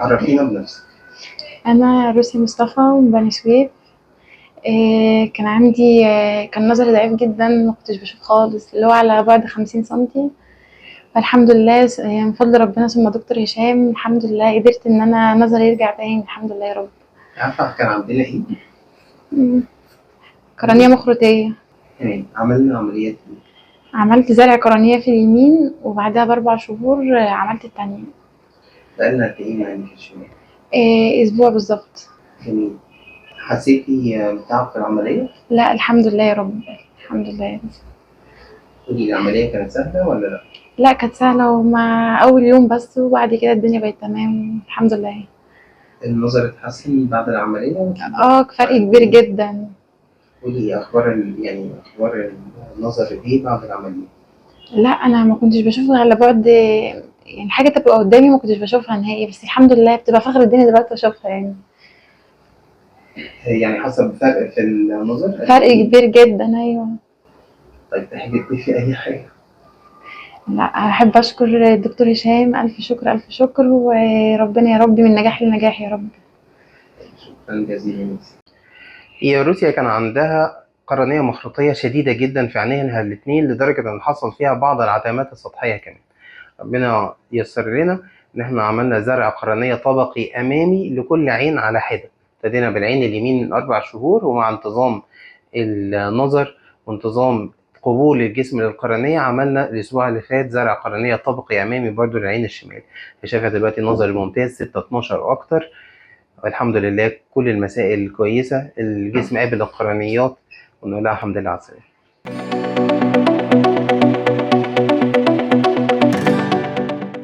عرفينا بنفسك. أنا روسي مصطفى من بني سويف. كان عندي كان نظري ضعيف جدا، ما كنتش بشوف خالص، اللي هو على بعد 50 سنتي. فالحمد لله من فضل ربنا ثم دكتور هشام، الحمد لله قدرت إن أنا نظري يرجع تاني، الحمد لله يا رب. عارفة كان عندنا إيه؟ مم. قرنية مخروطية. تمام، عملنا عمليات إيه؟ عملت زرع قرنية في اليمين، وبعدها ب4 شهور عملت التانية. بقالنا قد إيه معانا في الشمال؟ أسبوع بالظبط. جميل. حسيتي بتعب في العملية؟ لا الحمد لله يا رب، الحمد لله يا رب. قولي العملية كانت سهلة ولا لأ؟ لا كانت سهلة، ومع أول يوم بس، وبعد كده الدنيا بقت تمام الحمد لله. النظر اتحسن بعد العملية؟ فرق كبير جدا. قولي يعني أخبار النظر إيه بعد العملية؟ لا أنا ما كنتش بشوفها على بعد، يعني حاجة تبقى قدامي ما كنتش بشوفها نهائي، بس الحمد لله بتبقى فخر الدنيا دلوقتي أشوفها يعني. يعني حسب بفرق في النظر قد فرق إيه؟ كبير جدا أيوه. طيب تحبي تضيفي أي حاجة؟ لا أحب أشكر الدكتور هشام، ألف شكر ألف شكر، وربنا يا رب من نجاح لنجاح يا رب. شكرا جزيلا. هي روسيا كان عندها قرنية مخروطية شديدة جدا في عينيها الاتنين، لدرجة ان حصل فيها بعض العتمات السطحية كمان. ربنا يسر لنا ان احنا عملنا زرع قرنية طبقي امامي لكل عين على حدة. ابتدينا بالعين اليمين من 4 شهور، ومع انتظام النظر وانتظام قبول الجسم للقرنية عملنا الاسبوع اللي فات زرع قرنية طبقي امامي برضو للعين الشمال. شايفة دلوقتي النظر الممتاز 6/12 واكتر، والحمد لله كل المسائل كويسة، الجسم قابل للقرنيات، ونقول لها الحمد لله على السلامة.